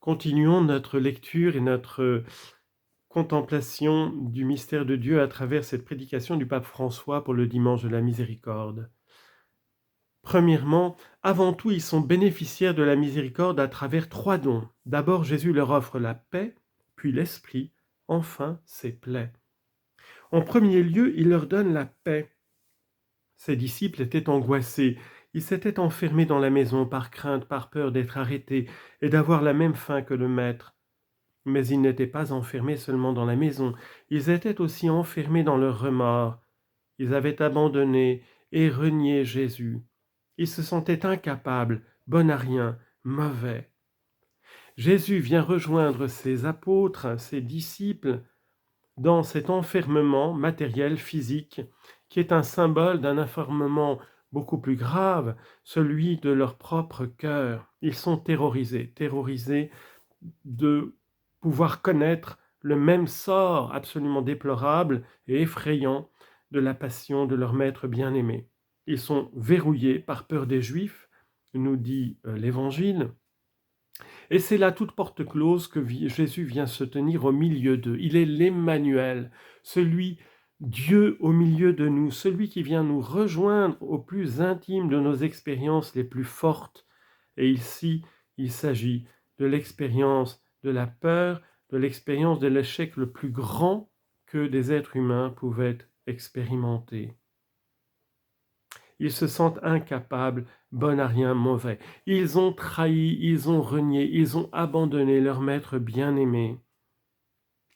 Continuons notre lecture et notre contemplation du mystère de Dieu à travers cette prédication du pape François pour le dimanche de la miséricorde. Premièrement, avant tout, ils sont bénéficiaires de la miséricorde à travers 3 dons. D'abord, Jésus leur offre la paix, puis l'esprit, enfin ses plaies. En premier lieu, il leur donne la paix. Ses disciples étaient angoissés. Ils s'étaient enfermés dans la maison par crainte, par peur d'être arrêtés et d'avoir la même faim que le Maître. Mais ils n'étaient pas enfermés seulement dans la maison, ils étaient aussi enfermés dans leur remords. Ils avaient abandonné et renié Jésus. Ils se sentaient incapables, bons à rien, mauvais. Jésus vient rejoindre ses apôtres, ses disciples, dans cet enfermement matériel, physique, qui est un symbole d'un enfermement beaucoup plus grave, celui de leur propre cœur. Ils sont terrorisés de pouvoir connaître le même sort absolument déplorable et effrayant de la passion de leur maître bien-aimé. Ils sont verrouillés par peur des Juifs, nous dit l'Évangile, et c'est là toute porte close que Jésus vient se tenir au milieu d'eux. Il est l'Emmanuel, celui Dieu au milieu de nous, celui qui vient nous rejoindre au plus intime de nos expériences les plus fortes. Et ici, il s'agit de l'expérience de la peur, de l'expérience de l'échec le plus grand que des êtres humains pouvaient expérimenter. Ils se sentent incapables, bons à rien, mauvais. Ils ont trahi, ils ont renié, ils ont abandonné leur maître bien-aimé.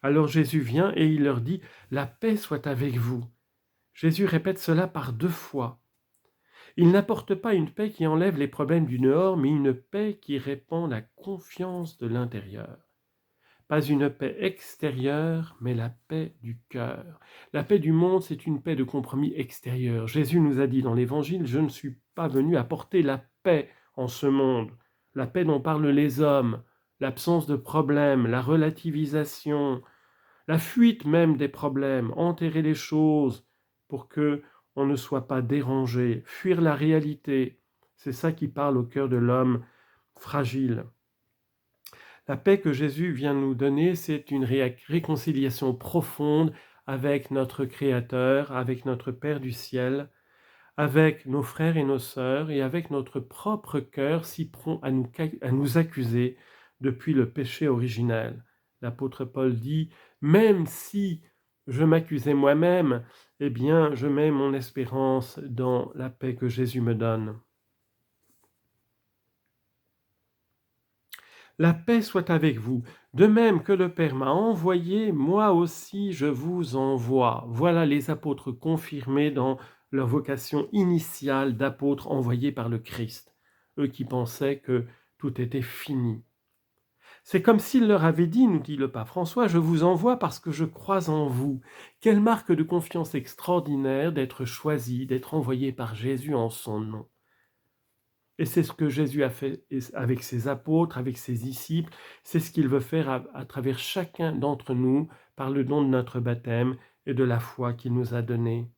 Alors Jésus vient et il leur dit « La paix soit avec vous ». Jésus répète cela par 2 fois. Il n'apporte pas une paix qui enlève les problèmes du dehors, mais une paix qui répand la confiance de l'intérieur. Pas une paix extérieure, mais la paix du cœur. La paix du monde, c'est une paix de compromis extérieur. Jésus nous a dit dans l'Évangile, je ne suis pas venu apporter la paix en ce monde. La paix dont parlent les hommes, l'absence de problèmes, la relativisation, la fuite même des problèmes, enterrer les choses pour que on ne soit pas dérangé, fuir la réalité. C'est ça qui parle au cœur de l'homme fragile. La paix que Jésus vient nous donner, c'est une réconciliation profonde avec notre Créateur, avec notre Père du ciel, avec nos frères et nos sœurs et avec notre propre cœur si prompt à nous accuser depuis le péché originel. L'apôtre Paul dit « Même si je m'accusais moi-même, eh bien, je mets mon espérance dans la paix que Jésus me donne. » La paix soit avec vous. De même que le Père m'a envoyé, moi aussi je vous envoie. Voilà les apôtres confirmés dans leur vocation initiale d'apôtres envoyés par le Christ. Eux qui pensaient que tout était fini. C'est comme s'il leur avait dit, nous dit le pape François, je vous envoie parce que je crois en vous. Quelle marque de confiance extraordinaire d'être choisi, d'être envoyé par Jésus en son nom. Et c'est ce que Jésus a fait avec ses apôtres, avec ses disciples. C'est ce qu'il veut faire à travers chacun d'entre nous par le don de notre baptême et de la foi qu'il nous a donnée.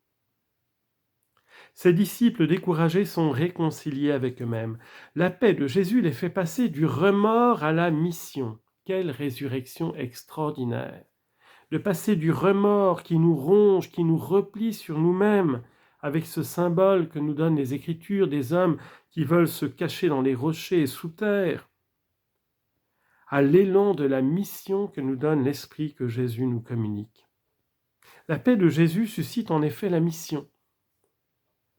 Ses disciples découragés sont réconciliés avec eux-mêmes. La paix de Jésus les fait passer du remords à la mission. Quelle résurrection extraordinaire! De passer du remords qui nous ronge, qui nous replie sur nous-mêmes, avec ce symbole que nous donnent les Écritures des hommes qui veulent se cacher dans les rochers et sous terre, à l'élan de la mission que nous donne l'Esprit que Jésus nous communique. La paix de Jésus suscite en effet la mission,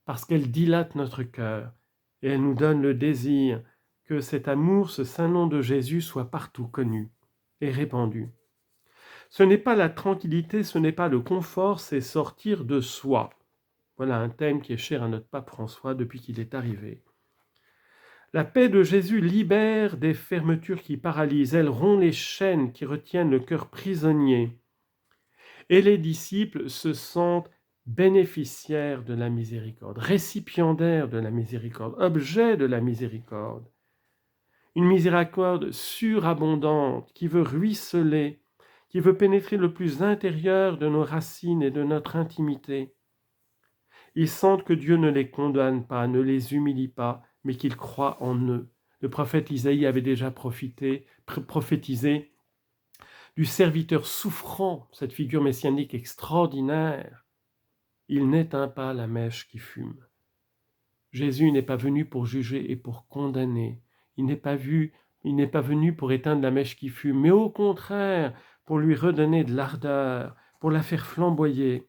parce qu'elle dilate notre cœur et elle nous donne le désir que cet amour, ce saint nom de Jésus soit partout connu et répandu. Ce n'est pas la tranquillité, ce n'est pas le confort, c'est sortir de soi. Voilà un thème qui est cher à notre pape François depuis qu'il est arrivé. La paix de Jésus libère des fermetures qui paralysent, elle rompt les chaînes qui retiennent le cœur prisonnier. Et les disciples se sentent bénéficiaires de la miséricorde, récipiendaires de la miséricorde, objets de la miséricorde. Une miséricorde surabondante qui veut ruisseler, qui veut pénétrer le plus intérieur de nos racines et de notre intimité. Ils sentent que Dieu ne les condamne pas, ne les humilie pas, mais qu'il croit en eux. Le prophète Isaïe avait déjà prophétisé du serviteur souffrant, cette figure messianique extraordinaire. Il n'éteint pas la mèche qui fume. Jésus n'est pas venu pour juger et pour condamner. Il n'est pas venu pour éteindre la mèche qui fume, mais au contraire, pour lui redonner de l'ardeur, pour la faire flamboyer.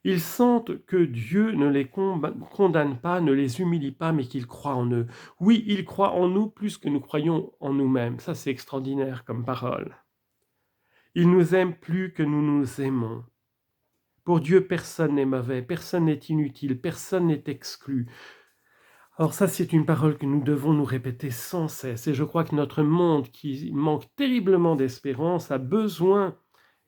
Ils sentent que Dieu ne les condamne pas, ne les humilie pas, mais qu'il croit en eux. Oui, il croit en nous plus que nous croyons en nous-mêmes. Ça, c'est extraordinaire comme parole. Il nous aime plus que nous nous aimons. Pour Dieu, personne n'est mauvais, personne n'est inutile, personne n'est exclu. Alors ça, c'est une parole que nous devons nous répéter sans cesse. Et je crois que notre monde, qui manque terriblement d'espérance, a besoin,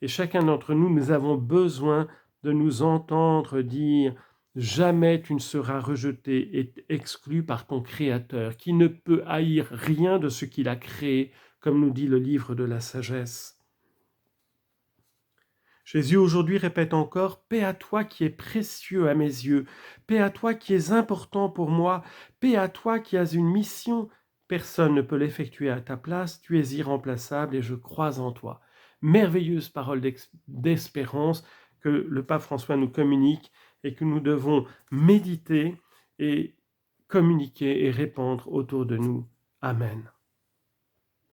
et chacun d'entre nous, nous avons besoin de nous entendre dire « Jamais tu ne seras rejeté et exclu par ton Créateur, qui ne peut haïr rien de ce qu'il a créé, comme nous dit le livre de la sagesse. » Jésus aujourd'hui répète encore « Paix à toi qui es précieux à mes yeux, paix à toi qui es important pour moi, paix à toi qui as une mission. Personne ne peut l'effectuer à ta place, tu es irremplaçable et je crois en toi. » Merveilleuse parole d'espérance que le pape François nous communique et que nous devons méditer et communiquer et répandre autour de nous. Amen.